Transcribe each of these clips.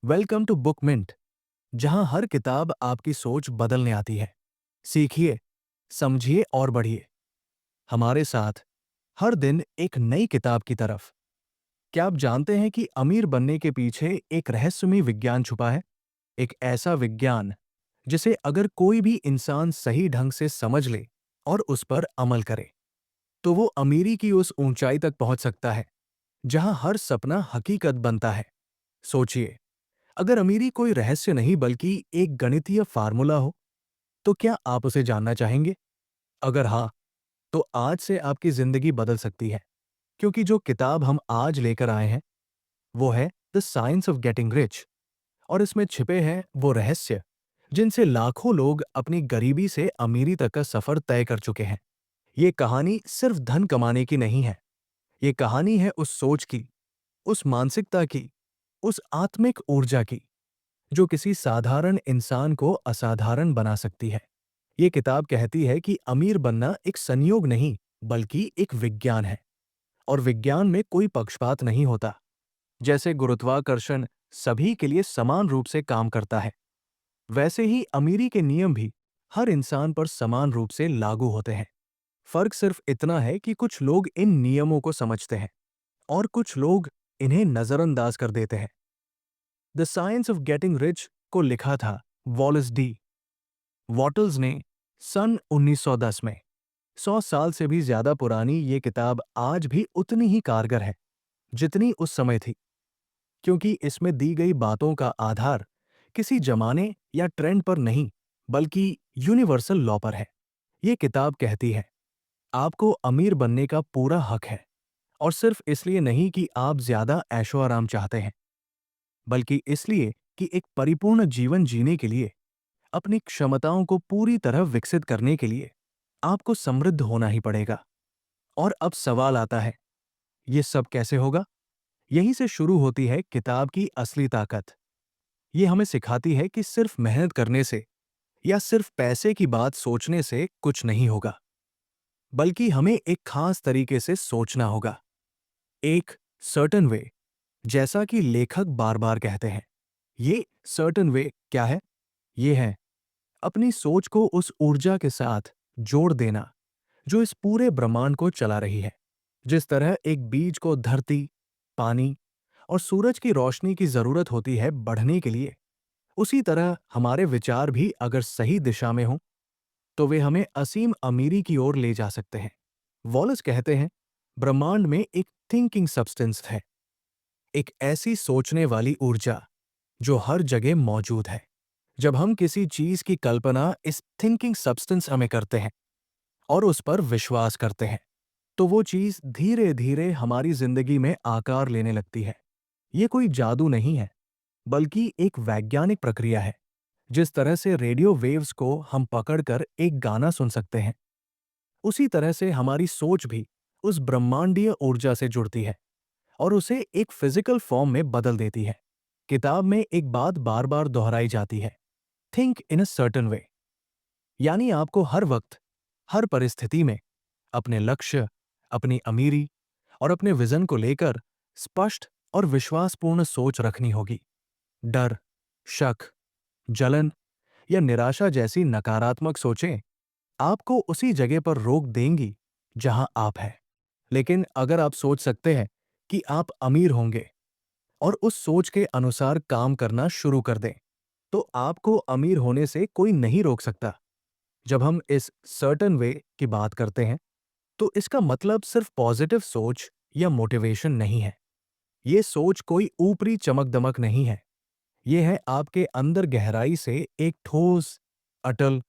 Welcome to book mint, जहां हर किताब आपकी सोच बदलने आती है। सीखिए, समझिए और बढ़िए हमारे साथ हर दिन एक नई किताब की तरफ। क्या आप जानते हैं कि अमीर बनने के पीछे एक रहस्यमय विज्ञान छुपा है? एक ऐसा विज्ञान जिसे अगर कोई भी इंसान सही ढंग से समझ ले और उस पर अमल करे, तो वो अमीरी की उस ऊंचाई तक पहुंच सकता है जहां हर सपना हकीकत बनता है। सोचिए, अगर अमीरी कोई रहस्य नहीं बल्कि एक गणितीय फार्मूला हो, तो क्या आप उसे जानना चाहेंगे? अगर हाँ, तो आज से आपकी जिंदगी बदल सकती है, क्योंकि जो किताब हम आज लेकर आए हैं, वो है the science of getting rich. और इसमें छिपे हैं वो रहस्य जिनसे लाखों लोग अपनी गरीबी से अमीरी तक का सफर तय कर चुके हैं। ये कहानी सिर्फ धन कमाने की नहीं है। ये कहानी है उस सोच की, उस मानसिकता की, उस आत्मिक ऊर्जा की, जो किसी साधारण इंसान को असाधारण बना सकती है। ये किताब कहती है कि अमीर बनना एक संयोग नहीं, बल्कि एक विज्ञान है। और विज्ञान में कोई पक्षपात नहीं होता। जैसे गुरुत्वाकर्षण सभी के लिए समान रूप से काम करता है, वैसे ही अमीरी के नियम भी हर इंसान पर समान रूप से लागू होते हैं। फर्क सिर्फ इतना है कि कुछ लोग इन नियमों को समझते हैं और कुछ लोग इन्हें नजरअंदाज कर देते हैं। The science of getting rich को लिखा था वॉलेस डी वॉटल्स ने सन 1910 में। 100 साल से भी ज्यादा पुरानी ये किताब आज भी उतनी ही कारगर है जितनी उस समय थी, क्योंकि इसमें दी गई बातों का आधार किसी जमाने या ट्रेंड पर नहीं, बल्कि यूनिवर्सल लॉ पर है। ये किताब कहती है, आपको अमीर बनने का पूरा हक है, और सिर्फ इसलिए नहीं कि आप ज्यादा ऐशो आराम चाहते हैं, बल्कि इसलिए कि एक परिपूर्ण जीवन जीने के लिए, अपनी क्षमताओं को पूरी तरह विकसित करने के लिए आपको समृद्ध होना ही पड़ेगा। और अब सवाल आता है, ये सब कैसे होगा? यहीं से शुरू होती है किताब की असली ताकत। ये हमें सिखाती है कि सिर्फ मेहनत करने से या सिर्फ पैसे की बात सोचने से कुछ नहीं होगा, बल्कि हमें एक खास तरीके से सोचना होगा। एक सर्टन वे, जैसा कि लेखक बार बार कहते हैं। ये सर्टन वे क्या है? ये है अपनी सोच को उस ऊर्जा के साथ जोड़ देना जो इस पूरे ब्रह्मांड को चला रही है। जिस तरह एक बीज को धरती, पानी और सूरज की रोशनी की जरूरत होती है बढ़ने के लिए, उसी तरह हमारे विचार भी अगर सही दिशा में हों, तो वे हमें असीम अमीरी की ओर ले जा सकते हैं। वॉलेस कहते हैं, ब्रह्मांड में एक थिंकिंग सब्सटेंस है, एक ऐसी सोचने वाली ऊर्जा जो हर जगह मौजूद है। जब हम किसी चीज की कल्पना इस थिंकिंग सब्सटेंस हमें करते हैं और उस पर विश्वास करते हैं, तो वो चीज धीरे धीरे हमारी जिंदगी में आकार लेने लगती है। ये कोई जादू नहीं है, बल्कि एक वैज्ञानिक प्रक्रिया है। जिस तरह से रेडियो वेव्स को हम पकड़कर एक गाना सुन सकते हैं, उसी तरह से हमारी सोच भी उस ब्रह्मांडीय ऊर्जा से जुड़ती है और उसे एक फिजिकल फॉर्म में बदल देती है। किताब में एक बात बार बार दोहराई जाती है, think in a certain way. यानी आपको हर वक्त, हर परिस्थिति में अपने लक्ष्य, अपनी अमीरी और अपने विजन को लेकर स्पष्ट और विश्वासपूर्ण सोच रखनी होगी। डर, शक, जलन या निराशा जैसी नकारात्मक सोचें आपको उसी जगह पर रोक देंगी जहां आप हैं। लेकिन अगर आप सोच सकते हैं कि आप अमीर होंगे और उस सोच के अनुसार काम करना शुरू कर दें, तो आपको अमीर होने से कोई नहीं रोक सकता। जब हम इस सर्टन वे की बात करते हैं, तो इसका मतलब सिर्फ पॉजिटिव सोच या मोटिवेशन नहीं है। ये सोच कोई ऊपरी चमक-दमक नहीं है। ये है आपके अंदर गहराई से एक ठोस, अटल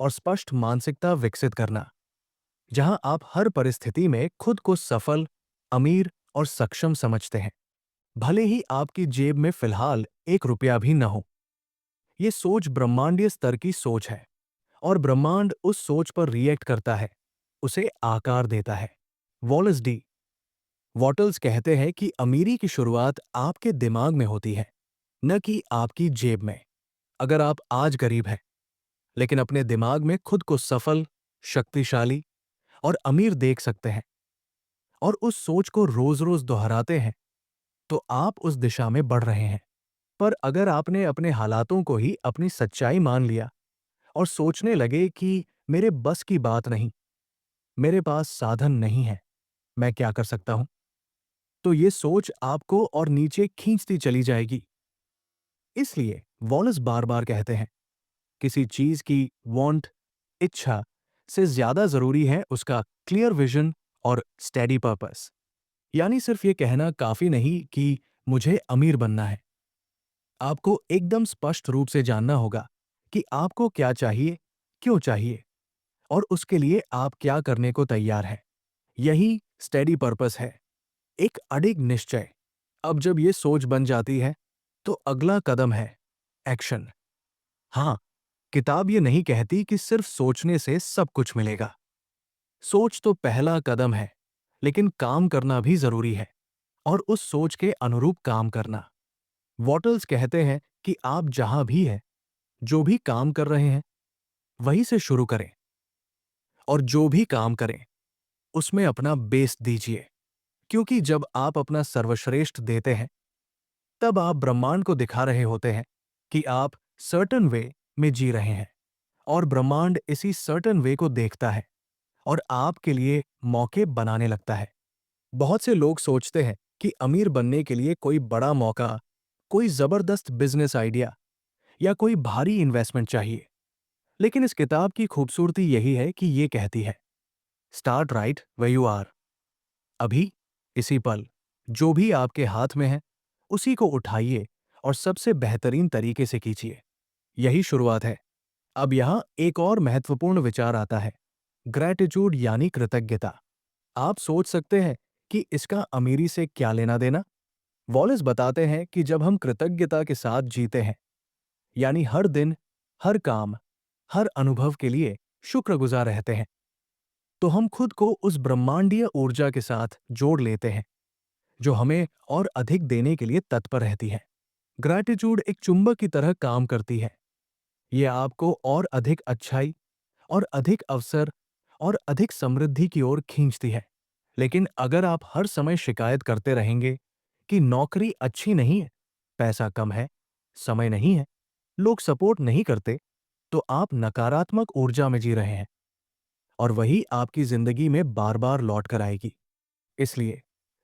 और स्पष्ट मानसिकता विकसित करना, जहां आप हर परिस्थिति में खुद को सफल, अमीर और सक्षम समझते हैं, भले ही आपकी जेब में फिलहाल एक रुपया भी न हो। ये सोच ब्रह्मांडीय स्तर की सोच है, और ब्रह्मांड उस सोच पर रिएक्ट करता है, उसे आकार देता है। वॉलेस डी वॉटल्स कहते हैं कि अमीरी की शुरुआत आपके दिमाग में होती है, न कि आपकी जेब में। अगर आप आज गरीब हैं, लेकिन अपने दिमाग में खुद को सफल, शक्तिशाली और अमीर देख सकते हैं, और उस सोच को रोज रोज दोहराते हैं, तो आप उस दिशा में बढ़ रहे हैं। पर अगर आपने अपने हालातों को ही अपनी सच्चाई मान लिया और सोचने लगे कि मेरे बस की बात नहीं, मेरे पास साधन नहीं है, मैं क्या कर सकता हूं, तो ये सोच आपको और नीचे खींचती चली जाएगी। इसलिए वॉलस बार बार कहते हैं, किसी चीज की वांट, इच्छा से ज्यादा जरूरी है उसका क्लियर विजन और स्टेडी पर्पस। यानी सिर्फ ये कहना काफी नहीं कि मुझे अमीर बनना है। आपको एकदम स्पष्ट रूप से जानना होगा कि आपको क्या चाहिए, क्यों चाहिए और उसके लिए आप क्या करने को तैयार हैं। यही स्टेडी पर्पस है, एक अडिग निश्चय। अब जब ये सोच बन जाती है तो अगला कदम है एक्शन। हाँ, किताब ये नहीं कहती कि सिर्फ सोचने से सब कुछ मिलेगा। सोच तो पहला कदम है, लेकिन काम करना भी जरूरी है और उस सोच के अनुरूप काम करना। वॉटल्स कहते हैं कि आप जहां भी हैं, जो भी काम कर रहे हैं, वहीं से शुरू करें और जो भी काम करें उसमें अपना बेस्ट दीजिए, क्योंकि जब आप अपना सर्वश्रेष्ठ देते हैं तब आप ब्रह्मांड को दिखा रहे होते हैं कि आप सर्टन वे में जी रहे हैं और ब्रह्मांड इसी सर्टन वे को देखता है और आपके लिए मौके बनाने लगता है। बहुत से लोग सोचते हैं कि अमीर बनने के लिए कोई बड़ा मौका, कोई जबरदस्त बिजनेस आइडिया या कोई भारी इन्वेस्टमेंट चाहिए। लेकिन इस किताब की खूबसूरती यही है कि ये कहती है, start right where you are. अभी, इसी पल, जो भी आपके हाथ में है उसी को उठाइए और सबसे बेहतरीन तरीके से कीजिए। यही शुरुआत है। अब यहां एक और महत्वपूर्ण विचार आता है, ग्रैटिट्यूड यानी कृतज्ञता। आप सोच सकते हैं कि इसका अमीरी से क्या लेना देना। वॉलेस बताते हैं कि जब हम कृतज्ञता के साथ जीते हैं, यानी हर दिन, हर काम, हर अनुभव के लिए शुक्रगुजार रहते हैं, तो हम खुद को उस ब्रह्मांडीय ऊर्जा के साथ जोड़ लेते हैं जो हमें और अधिक देने के लिए तत्पर रहती है। ग्रैटिट्यूड एक चुंबक की तरह काम करती है। यह आपको और अधिक अच्छाई और अधिक अवसर और अधिक समृद्धि की ओर खींचती है। लेकिन अगर आप हर समय शिकायत करते रहेंगे कि नौकरी अच्छी नहीं है, पैसा कम है, समय नहीं है, लोग सपोर्ट नहीं करते, तो आप नकारात्मक ऊर्जा में जी रहे हैं और वही आपकी जिंदगी में बार बार लौट कर आएगी। इसलिए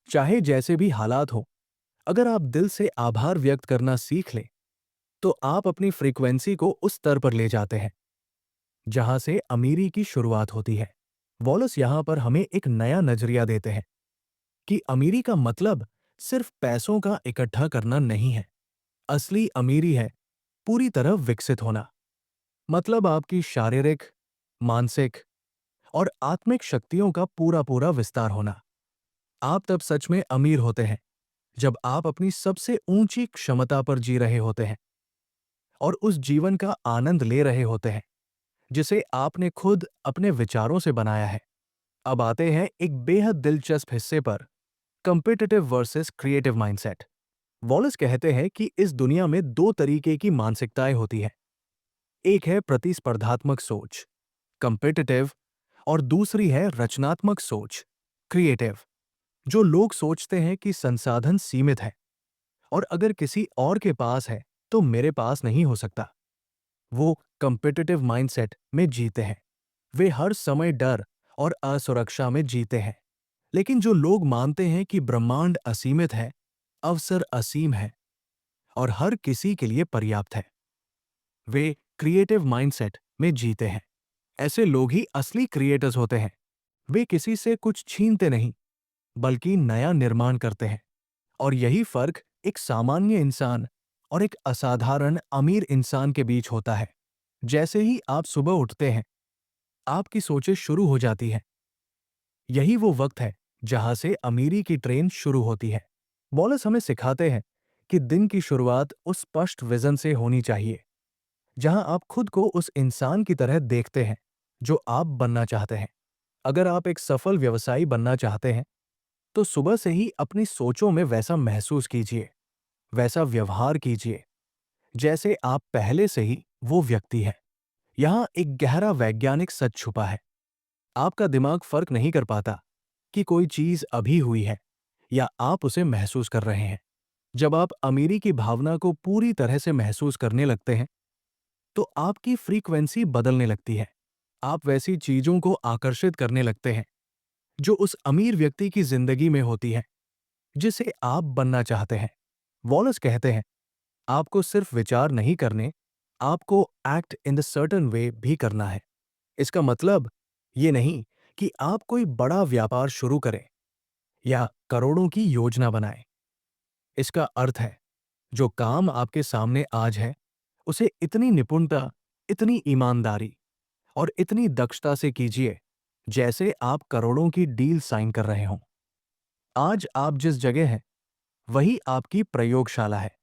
चाहे जैसे भी हालात हो, अगर आप दिल से आभार व्यक्त करना सीख लें, तो आप अपनी फ्रीक्वेंसी को उस स्तर पर ले जाते हैं जहां से अमीरी की शुरुआत होती है। वॉलस यहां पर हमें एक नया नजरिया देते हैं कि अमीरी का मतलब सिर्फ पैसों का इकट्ठा करना नहीं है। असली अमीरी है पूरी तरह विकसित होना। मतलब आपकी शारीरिक, मानसिक और आत्मिक शक्तियों का पूरा पूरा विस्तार होना। आप तब सच में अमीर होते हैं जब आप अपनी सबसे ऊंची क्षमता पर जी रहे होते हैं और उस जीवन का आनंद ले रहे होते हैं जिसे आपने खुद अपने विचारों से बनाया है। अब आते हैं एक बेहद दिलचस्प हिस्से पर, competitive versus creative mindset. Wallace कहते हैं कि इस दुनिया में दो तरीके की मानसिकताएं होती हैं। एक है प्रतिस्पर्धात्मक सोच, कॉम्पिटिटिव, और दूसरी है रचनात्मक सोच, क्रिएटिव। जो लोग सोचते हैं कि संसाधन सीमित है और अगर किसी और के पास है तो मेरे पास नहीं हो सकता, वो कॉम्पिटिटिव माइंडसेट में जीते हैं। वे हर समय डर और असुरक्षा में जीते हैं। लेकिन जो लोग मानते हैं कि ब्रह्मांड असीमित है, अवसर असीम है और हर किसी के लिए पर्याप्त है, वे क्रिएटिव माइंडसेट में जीते हैं। ऐसे लोग ही असली क्रिएटर्स होते हैं। वे किसी से कुछ छीनते नहीं, बल्कि नया निर्माण करते हैं। और यही फर्क एक सामान्य इंसान और एक असाधारण अमीर इंसान के बीच होता है। जैसे ही आप सुबह उठते हैं, आपकी सोचें शुरू हो जाती हैं। यही वो वक्त है जहां से अमीरी की ट्रेन शुरू होती है। वॉलेस हमें सिखाते हैं कि दिन की शुरुआत उस स्पष्ट विजन से होनी चाहिए जहां आप खुद को उस इंसान की तरह देखते हैं जो आप बनना चाहते हैं। अगर आप एक सफल व्यवसायी बनना चाहते हैं, तो सुबह से ही अपनी सोचों में वैसा महसूस कीजिए, वैसा व्यवहार कीजिए जैसे आप पहले से ही वो व्यक्ति हैं। यहां एक गहरा वैज्ञानिक सच छुपा है। आपका दिमाग फर्क नहीं कर पाता कि कोई चीज अभी हुई है या आप उसे महसूस कर रहे हैं। जब आप अमीरी की भावना को पूरी तरह से महसूस करने लगते हैं, तो आपकी फ्रीक्वेंसी बदलने लगती है। आप वैसी चीजों को आकर्षित करने लगते हैं जो उस अमीर व्यक्ति की जिंदगी में होती है जिसे आप बनना चाहते हैं। वॉलस कहते हैं, आपको सिर्फ विचार नहीं करने, आपको एक्ट इन द सर्टन वे भी करना है। इसका मतलब ये नहीं कि आप कोई बड़ा व्यापार शुरू करें या करोड़ों की योजना बनाएं। इसका अर्थ है, जो काम आपके सामने आज है, उसे इतनी निपुणता, इतनी ईमानदारी और इतनी दक्षता से कीजिए जैसे आप करोड़ों की डील साइन कर रहे हों। आज आप जिस जगह हैं, वही आपकी प्रयोगशाला है,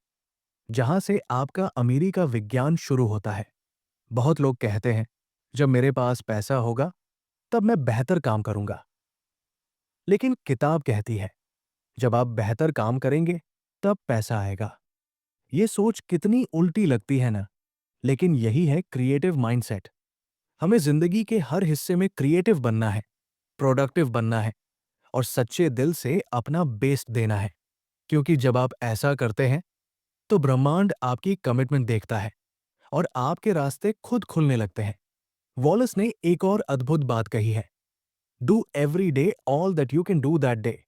जहां से आपका अमीरी का विज्ञान शुरू होता है। बहुत लोग कहते हैं, जब मेरे पास पैसा होगा तब मैं बेहतर काम करूंगा। लेकिन किताब कहती है, जब आप बेहतर काम करेंगे तब पैसा आएगा। ये सोच कितनी उल्टी लगती है ना, लेकिन यही है क्रिएटिव माइंडसेट। हमें जिंदगी के हर हिस्से में क्रिएटिव बनना है, प्रोडक्टिव बनना है और सच्चे दिल से अपना बेस्ट देना है। क्योंकि जब आप ऐसा करते हैं, तो ब्रह्मांड आपकी कमिटमेंट देखता है और आपके रास्ते खुद खुलने लगते हैं। वॉलस ने एक और अद्भुत बात कही है, do every day all that you can do that day.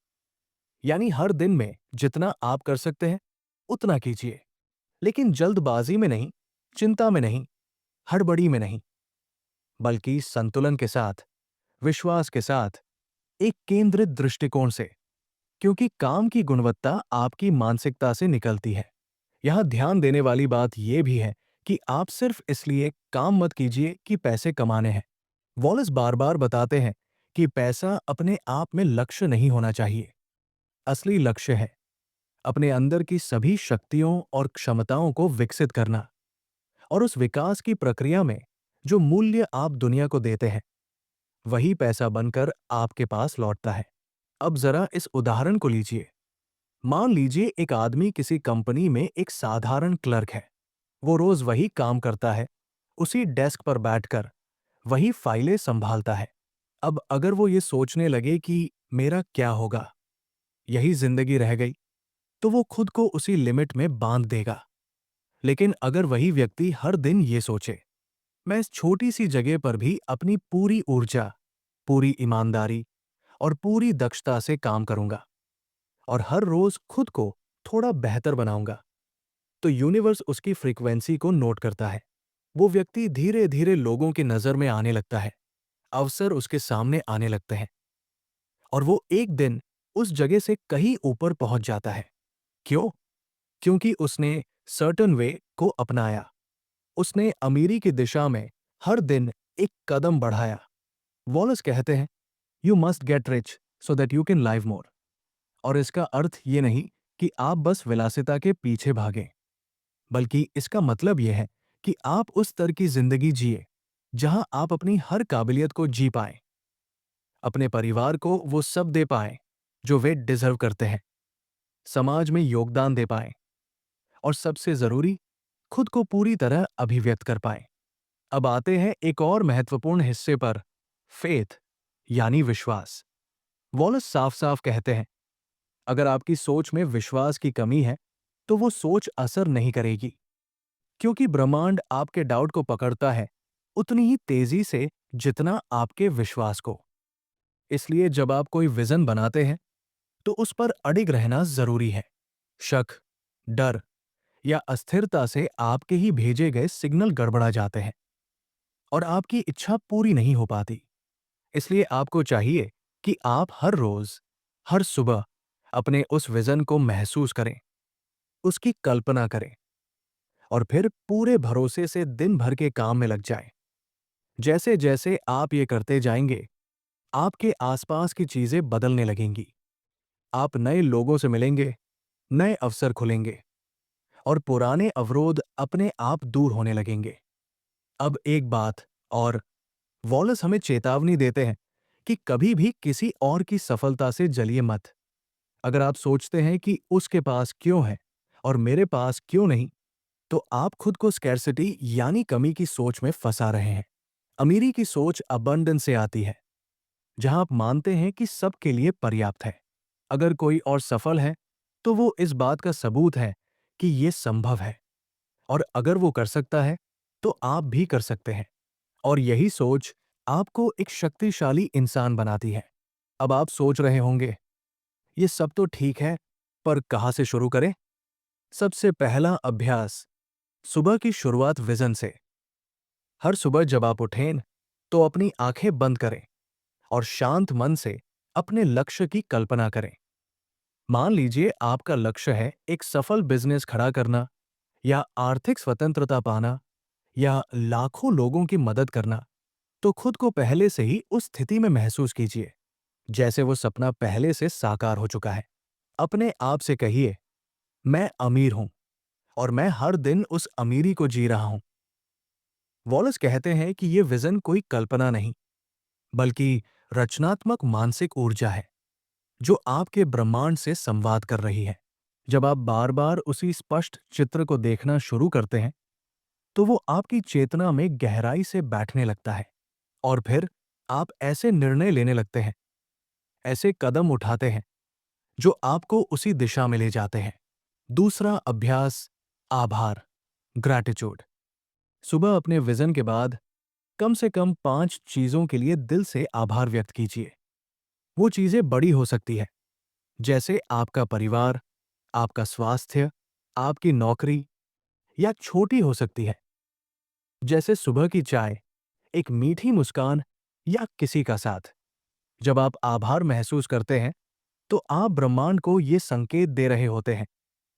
यानी हर दिन में जितना आप कर सकते हैं उतना कीजिए, लेकिन जल्दबाजी में नहीं, चिंता में नहीं, हड़बड़ी में नहीं, बल्कि संतुलन के साथ, विश्वास के साथ, एक केंद्रित दृष्टिकोण से। क्योंकि काम की गुणवत्ता आपकी मानसिकता से निकलती है। यहां ध्यान देने वाली बात यह भी है कि आप सिर्फ इसलिए काम मत कीजिए कि पैसे कमाने हैं। वॉलस बार बार बताते हैं कि पैसा अपने आप में लक्ष्य नहीं होना चाहिए। असली लक्ष्य है अपने अंदर की सभी शक्तियों और क्षमताओं को विकसित करना, और उस विकास की प्रक्रिया में जो मूल्य आप दुनिया को देते हैं, वही पैसा बनकर आपके पास लौटता है। अब जरा इस उदाहरण को लीजिए। मान लीजिए एक आदमी किसी कंपनी में एक साधारण क्लर्क है। वो रोज वही काम करता है, उसी डेस्क पर बैठकर वही फाइलें संभालता है। अब अगर वो ये सोचने लगे कि मेरा क्या होगा, यही जिंदगी रह गई, तो वो खुद को उसी लिमिट में बांध देगा। लेकिन अगर वही व्यक्ति हर दिन ये सोचे, मैं इस छोटी सी जगह पर भी अपनी पूरी ऊर्जा, पूरी ईमानदारी और पूरी दक्षता से काम करूंगा और हर रोज खुद को थोड़ा बेहतर बनाऊंगा, तो यूनिवर्स उसकी फ्रीक्वेंसी को नोट करता है। वो व्यक्ति धीरे धीरे लोगों की नजर में आने लगता है, अवसर उसके सामने आने लगते हैं और वो एक दिन उस जगह से कहीं ऊपर पहुंच जाता है। क्यों? क्योंकि उसने सर्टन वे को अपनाया। उसने अमीरी की दिशा में हर दिन एक कदम बढ़ाया। वॉलस कहते हैं, you must get rich so that you can live more. और इसका अर्थ ये नहीं कि आप बस विलासिता के पीछे भागें, बल्कि इसका मतलब यह है कि आप उस स्तर की जिंदगी जिए जहां आप अपनी हर काबिलियत को जी पाएं, अपने परिवार को वो सब दे पाएं जो वे डिजर्व करते हैं, समाज में योगदान दे पाएं और सबसे जरूरी, खुद को पूरी तरह अभिव्यक्त कर पाएं। अब आते हैं एक और महत्वपूर्ण हिस्से पर, फेथ यानी विश्वास। वॉलस साफ साफ कहते हैं, अगर आपकी सोच में विश्वास की कमी है, तो वो सोच असर नहीं करेगी। क्योंकि ब्रह्मांड आपके डाउट को पकड़ता है उतनी ही तेजी से जितना आपके विश्वास को। इसलिए जब आप कोई विजन बनाते हैं, तो उस पर अडिग रहना जरूरी है। शक, डर या अस्थिरता से आपके ही भेजे गए सिग्नल गड़बड़ा जाते हैं और आपकी इच्छा पूरी नहीं हो पाती। इसलिए आपको चाहिए कि आप हर रोज, हर सुबह अपने उस विजन को महसूस करें, उसकी कल्पना करें और फिर पूरे भरोसे से दिन भर के काम में लग जाएं। जैसे जैसे आप ये करते जाएंगे, आपके आसपास की चीजें बदलने लगेंगी। आप नए लोगों से मिलेंगे, नए अवसर खुलेंगे और पुराने अवरोध अपने आप दूर होने लगेंगे। अब एक बात और, वॉलस हमें चेतावनी देते हैं कि कभी भी किसी और की सफलता से जलिए मत। अगर आप सोचते हैं कि उसके पास क्यों है और मेरे पास क्यों नहीं, तो आप खुद को स्कैर्सिटी यानी कमी की सोच में फंसा रहे हैं। अमीरी की सोच अबंडेंस से आती है, जहां आप मानते हैं कि सबके लिए पर्याप्त है। अगर कोई और सफल है, तो वो इस बात का सबूत है कि ये संभव है, और अगर वो कर सकता है तो आप भी कर सकते हैं। और यही सोच आपको एक शक्तिशाली इंसान बनाती है। अब आप सोच रहे होंगे, ये सब तो ठीक है, पर कहाँ से शुरू करें? सबसे पहला अभ्यास, सुबह की शुरुआत विजन से। हर सुबह जब आप उठें तो अपनी आंखें बंद करें और शांत मन से अपने लक्ष्य की कल्पना करें। मान लीजिए आपका लक्ष्य है एक सफल बिजनेस खड़ा करना, या आर्थिक स्वतंत्रता पाना, या लाखों लोगों की मदद करना। तो खुद को पहले से ही उस स्थिति में महसूस कीजिए जैसे वो सपना पहले से साकार हो चुका है। अपने आप से कहिए, मैं अमीर हूं और मैं हर दिन उस अमीरी को जी रहा हूं। वॉलस कहते हैं कि ये विजन कोई कल्पना नहीं, बल्कि रचनात्मक मानसिक ऊर्जा है जो आपके ब्रह्मांड से संवाद कर रही है। जब आप बार बार उसी स्पष्ट चित्र को देखना शुरू करते हैं तो वो आपकी चेतना में गहराई से बैठने लगता है, और फिर आप ऐसे निर्णय लेने लगते हैं, ऐसे कदम उठाते हैं जो आपको उसी दिशा में ले जाते हैं। दूसरा अभ्यास, आभार, ग्रैटिट्यूड। सुबह अपने विजन के बाद कम से कम 5 चीजों के लिए दिल से आभार व्यक्त कीजिए। वो चीजें बड़ी हो सकती है, जैसे आपका परिवार, आपका स्वास्थ्य, आपकी नौकरी, या छोटी हो सकती है, जैसे सुबह की चाय, एक मीठी मुस्कान, या किसी का साथ। जब आप आभार महसूस करते हैं तो आप ब्रह्मांड को ये संकेत दे रहे होते हैं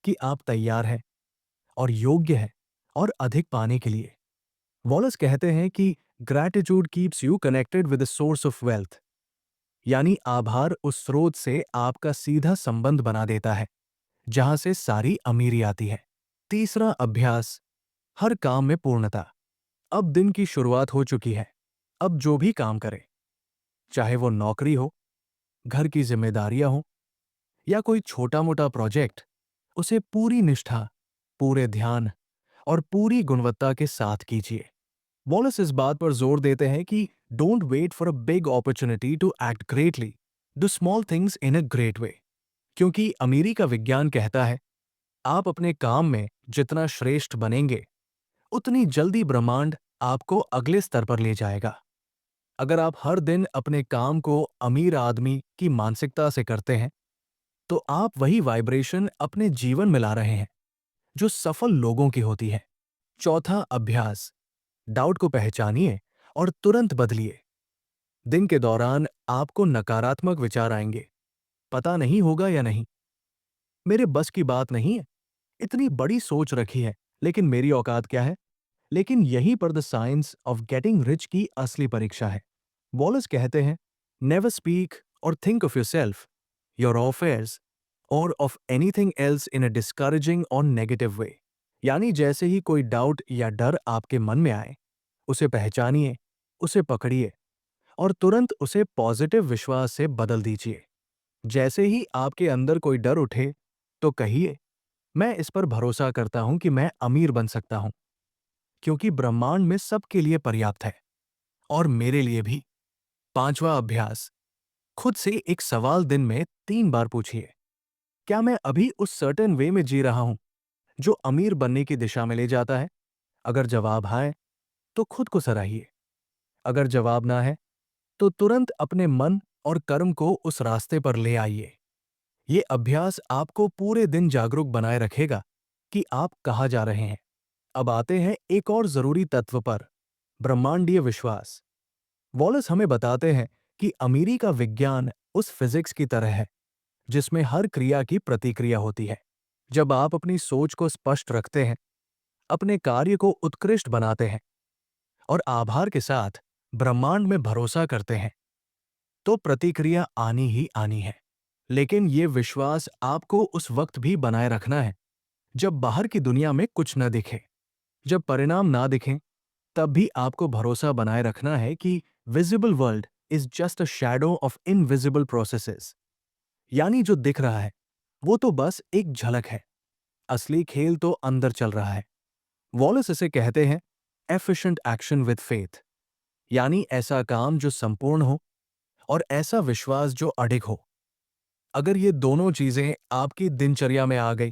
कि आप तैयार हैं और योग्य हैं और अधिक पाने के लिए। वॉलस कहते हैं कि gratitude keeps you connected with the source of wealth, यानी आभार उस स्रोत से आपका सीधा संबंध बना देता है जहां से सारी अमीरी आती है। तीसरा अभ्यास, हर काम में पूर्णता। अब दिन की शुरुआत हो चुकी है। अब जो भी काम करें, चाहे वो नौकरी हो, घर की जिम्मेदारियां हो, या कोई छोटा मोटा प्रोजेक्ट, उसे पूरी निष्ठा, पूरे ध्यान और पूरी गुणवत्ता के साथ कीजिए। वॉलस इस बात पर जोर देते हैं कि don't wait for a big opportunity to act greatly, do small things in a great way. क्योंकि अमीरी का विज्ञान कहता है, आप अपने काम में जितना श्रेष्ठ बनेंगे उतनी जल्दी ब्रह्मांड आपको अगले स्तर पर ले जाएगा। अगर आप हर दिन अपने काम को अमीर आदमी की मानसिकता से करते हैं तो आप वही वाइब्रेशन अपने जीवन में ला रहे हैं जो सफल लोगों की होती है। चौथा अभ्यास, डाउट को पहचानिए और तुरंत बदलिए। दिन के दौरान आपको नकारात्मक विचार आएंगे, पता नहीं होगा या नहीं, मेरे बस की बात नहीं है, इतनी बड़ी सोच रखी है, लेकिन मेरी औकात क्या है। लेकिन यहीं पर the science of getting rich की असली परीक्षा है। वॉलस कहते हैं, never speak or think of yourself, your affairs or of anything else in a discouraging or negative way. यानी जैसे ही कोई डाउट या डर आपके मन में आए, उसे पहचानिए, उसे पकड़िए और तुरंत उसे पॉजिटिव विश्वास से बदल दीजिए। जैसे ही आपके अंदर कोई डर उठे तो कहिए, मैं इस पर भरोसा करता हूं कि मैं अमीर बन सकता हूं, क्योंकि ब्रह्मांड में सबके लिए पर्याप्त है, और मेरे लिए भी। पांचवा अभ्यास, खुद से एक सवाल दिन में 3 बार पूछिए, क्या मैं अभी उस सर्टेन वे में जी रहा हूं जो अमीर बनने की दिशा में ले जाता है? अगर जवाब आए तो खुद को सराहिए, अगर जवाब ना है तो तुरंत अपने मन और कर्म को उस रास्ते पर ले आइए। ये अभ्यास आपको पूरे दिन जागरूक बनाए रखेगा कि आप कहाँ जा रहे हैं। अब आते हैं एक और जरूरी तत्व पर, ब्रह्मांडीय विश्वास। वॉलस हमें बताते हैं कि अमीरी का विज्ञान उस फिजिक्स की तरह है जिसमें हर क्रिया की प्रतिक्रिया होती है। जब आप अपनी सोच को स्पष्ट रखते हैं, अपने कार्य को उत्कृष्ट बनाते हैं और आभार के साथ ब्रह्मांड में भरोसा करते हैं, तो प्रतिक्रिया आनी ही आनी है। लेकिन ये विश्वास आपको उस वक्त भी बनाए रखना है जब बाहर की दुनिया में कुछ न दिखे। जब परिणाम ना दिखें, तब भी आपको भरोसा बनाए रखना है कि visible world is just a shadow of invisible processes. यानी जो दिख रहा है वो तो बस एक झलक है, असली खेल तो अंदर चल रहा है। वॉलस इसे कहते हैं एफिशिएंट एक्शन विद फेथ, यानी ऐसा काम जो संपूर्ण हो और ऐसा विश्वास जो अडिग हो। अगर ये दोनों चीजें आपकी दिनचर्या में आ गई,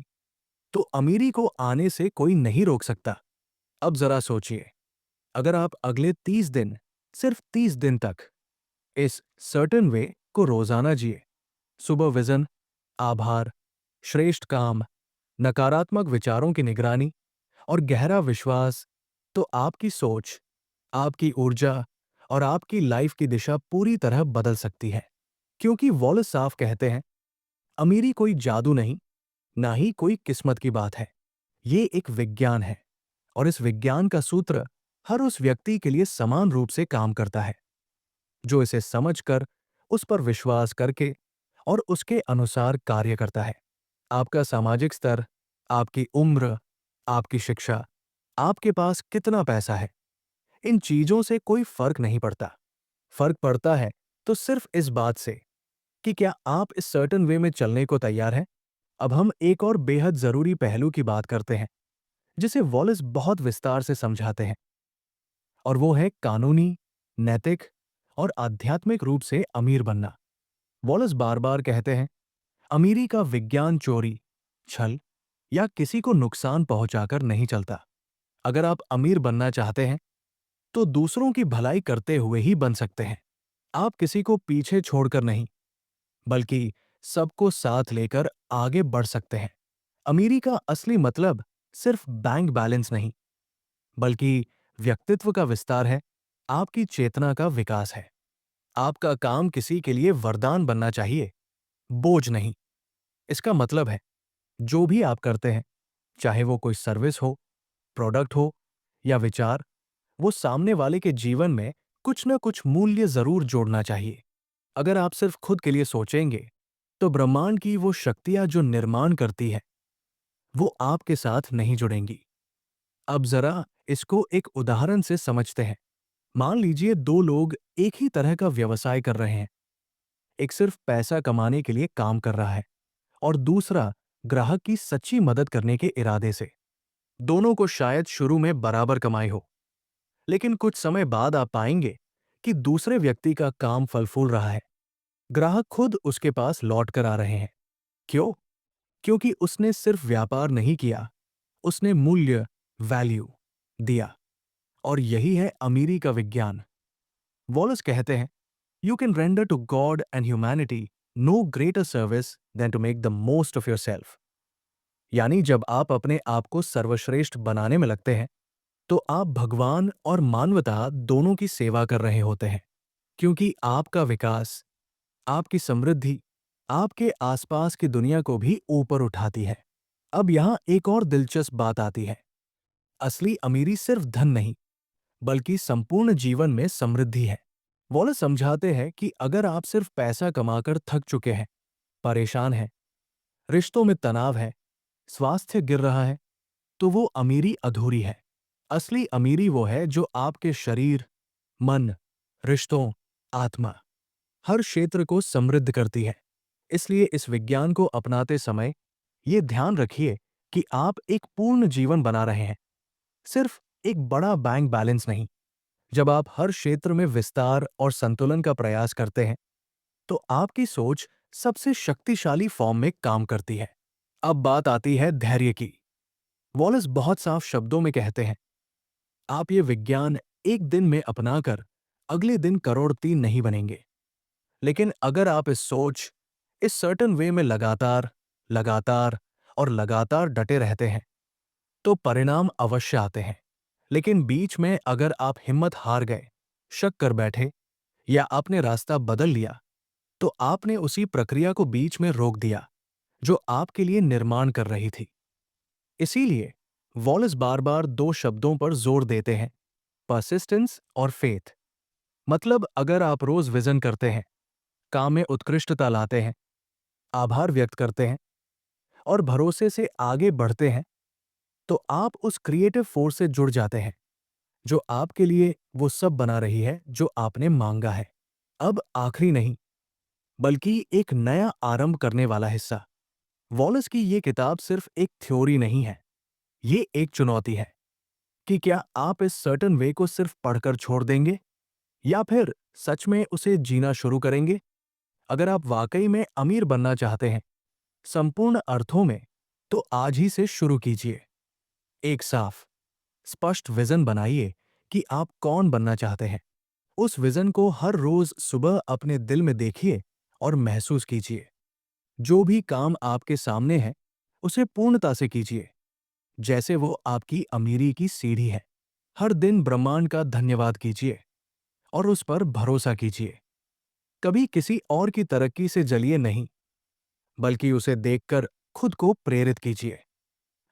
तो अमीरी को आने से कोई नहीं रोक सकता। अब जरा सोचिए, अगर आप अगले 30 दिन, सिर्फ 30 दिन तक इस सर्टेन वे को रोजाना जिए, सुबह विजन, आभार, श्रेष्ठ काम, नकारात्मक विचारों की निगरानी और गहरा विश्वास, तो आपकी सोच, आपकी ऊर्जा और आपकी लाइफ की दिशा पूरी तरह बदल सकती है। क्योंकि वॉलस साफ कहते हैं, अमीरी कोई जादू नहीं, ना ही कोई किस्मत की बात है। ये एक विज्ञान है, और इस विज्ञान का सूत्र हर उस व्यक्ति के लिए समान रूप से काम करता है जो इसे समझकर, उस पर विश्वास करके और उसके अनुसार कार्य करता है। आपका सामाजिक स्तर, आपकी उम्र, आपकी शिक्षा, आपके पास कितना पैसा है, इन चीजों से कोई फर्क नहीं पड़ता। फर्क पड़ता है तो सिर्फ इस बात से कि क्या आप इस सर्टेन वे में चलने को तैयार हैं। अब हम एक और बेहद जरूरी पहलू की बात करते हैं, जिसे वॉलेस बहुत विस्तार से समझाते हैं, और वो है कानूनी, नैतिक और आध्यात्मिक रूप से अमीर बनना। वॉलेस बार बार कहते हैं, अमीरी का विज्ञान चोरी, छल या किसी को नुकसान पहुंचाकर नहीं चलता। अगर आप अमीर बनना चाहते हैं, तो दूसरों की भलाई करते हुए ही बन सकते हैं। आप किसी को पीछे छोड़कर नहीं, बल्कि सबको साथ लेकर आगे बढ़ सकते हैं। अमीरी का असली मतलब सिर्फ बैंक बैलेंस नहीं, बल्कि व्यक्तित्व का विस्तार है, आपकी चेतना का विकास है। आपका काम किसी के लिए वरदान बनना चाहिए, बोझ नहीं। इसका मतलब है, जो भी आप करते हैं, चाहे वो कोई सर्विस हो, प्रोडक्ट हो या विचार, वो सामने वाले के जीवन में कुछ न कुछ मूल्य जरूर जोड़ना चाहिए। अगर आप सिर्फ खुद के लिए सोचेंगे, तो ब्रह्मांड की वो शक्तियां जो निर्माण करती है, वो आपके साथ नहीं जुड़ेंगी। अब जरा इसको एक उदाहरण से समझते हैं। मान लीजिए दो लोग एक ही तरह का व्यवसाय कर रहे हैं। एक सिर्फ पैसा कमाने के लिए काम कर रहा है, और दूसरा ग्राहक की सच्ची मदद करने के इरादे से। दोनों को शायद शुरू में बराबर कमाई हो, लेकिन कुछ समय बाद आप पाएंगे कि दूसरे व्यक्ति का काम फल फूल रहा है। ग्राहक खुद उसके पास लौट कर आ रहे हैं। क्यों? क्योंकि उसने सिर्फ व्यापार नहीं किया, उसने मूल्य, वैल्यू दिया। और यही है अमीरी का विज्ञान। वॉलस कहते हैं, you can render to God and humanity no greater service than to make the most of yourself. यानी जब आप अपने आप को सर्वश्रेष्ठ बनाने में लगते हैं, तो आप भगवान और मानवता दोनों की सेवा कर रहे होते हैं। क्योंकि आपका विकास, आपकी समृद्धि, आपके आसपास की दुनिया को भी ऊपर उठाती है। अब यहां एक और दिलचस्प बात आती है। असली अमीरी सिर्फ धन नहीं, बल्कि संपूर्ण जीवन में समृद्धि है। वॉलस समझाते हैं कि अगर आप सिर्फ पैसा कमाकर थक चुके हैं, परेशान हैं, रिश्तों में तनाव है, स्वास्थ्य गिर रहा है, तो वो अमीरी अधूरी है। असली अमीरी वो है जो आपके शरीर, मन, रिश्तों, आत्मा, हर क्षेत्र को समृद्ध करती है। इसलिए इस विज्ञान को अपनाते समय ये ध्यान रखिए कि आप एक पूर्ण जीवन बना रहे हैं, सिर्फ एक बड़ा बैंक बैलेंस नहीं। जब आप हर क्षेत्र में विस्तार और संतुलन का प्रयास करते हैं, तो आपकी सोच सबसे शक्तिशाली फॉर्म में काम करती है। अब बात आती है धैर्य की। वॉलस बहुत साफ शब्दों में कहते हैं, आप ये विज्ञान एक दिन में अपनाकर अगले दिन करोड़पति नहीं बनेंगे। लेकिन अगर आप इस सोच, इस सर्टेन वे में लगातार, लगातार और लगातार डटे रहते हैं, तो परिणाम अवश्य आते हैं। लेकिन बीच में अगर आप हिम्मत हार गए, शक कर बैठे या आपने रास्ता बदल लिया, तो आपने उसी प्रक्रिया को बीच में रोक दिया जो आपके लिए निर्माण कर रही थी। इसीलिए वॉलस बार बार दो शब्दों पर जोर देते हैं, परसिस्टेंस और फेथ। मतलब अगर आप रोज विजन करते हैं, काम में उत्कृष्टता लाते हैं, आभार व्यक्त करते हैं और भरोसे से आगे बढ़ते हैं, तो आप उस क्रिएटिव फोर्स से जुड़ जाते हैं जो आपके लिए वो सब बना रही है जो आपने मांगा है। अब आखिरी नहीं, बल्कि एक नया आरंभ करने वाला हिस्सा। वॉलस की ये किताब सिर्फ एक थ्योरी नहीं है, ये एक चुनौती है कि क्या आप इस सर्टेन वे को सिर्फ पढ़कर छोड़ देंगे, या फिर सच में उसे जीना शुरू करेंगे। अगर आप वाकई में अमीर बनना चाहते हैं, संपूर्ण अर्थों में, तो आज ही से शुरू कीजिए। एक साफ, स्पष्ट विजन बनाइए कि आप कौन बनना चाहते हैं। उस विजन को हर रोज सुबह अपने दिल में देखिए और महसूस कीजिए। जो भी काम आपके सामने है, उसे पूर्णता से कीजिए, जैसे वो आपकी अमीरी की सीढ़ी है। हर दिन ब्रह्मांड का धन्यवाद कीजिए और उस पर भरोसा कीजिए। कभी किसी और की तरक्की से जलिए नहीं, बल्कि उसे देखकर खुद को प्रेरित कीजिए।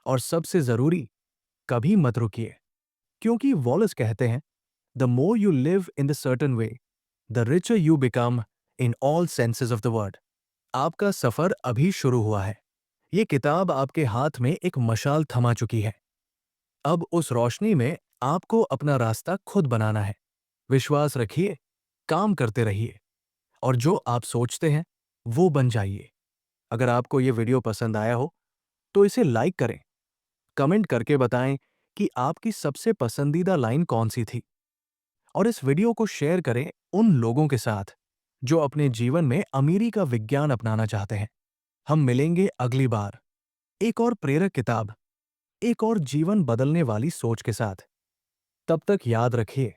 और सबसे जरूरी, कभी मत रुकिए, क्योंकि वॉलेस कहते हैं, the more you live in the certain way, the richer you become in all senses of the word. आपका सफर अभी शुरू हुआ है। ये किताब आपके हाथ में एक मशाल थमा चुकी है। अब उस रोशनी में आपको अपना रास्ता खुद बनाना है। विश्वास रखिए, काम करते रहिए, और जो आप सोचते हैं वो बन जाइए। अगर आपको ये वीडियो पसंद आया हो तो इसे लाइक करें, कमेंट करके बताएं कि आपकी सबसे पसंदीदा लाइन कौन सी थी, और इस वीडियो को शेयर करें उन लोगों के साथ जो अपने जीवन में अमीरी का विज्ञान अपनाना चाहते हैं। हम मिलेंगे अगली बार, एक और प्रेरक किताब, एक और जीवन बदलने वाली सोच के साथ। तब तक याद रखिए,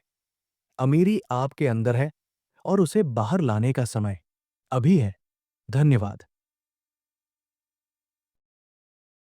अमीरी आपके अंदर है और उसे बाहर लाने का समय अभी है। धन्यवाद।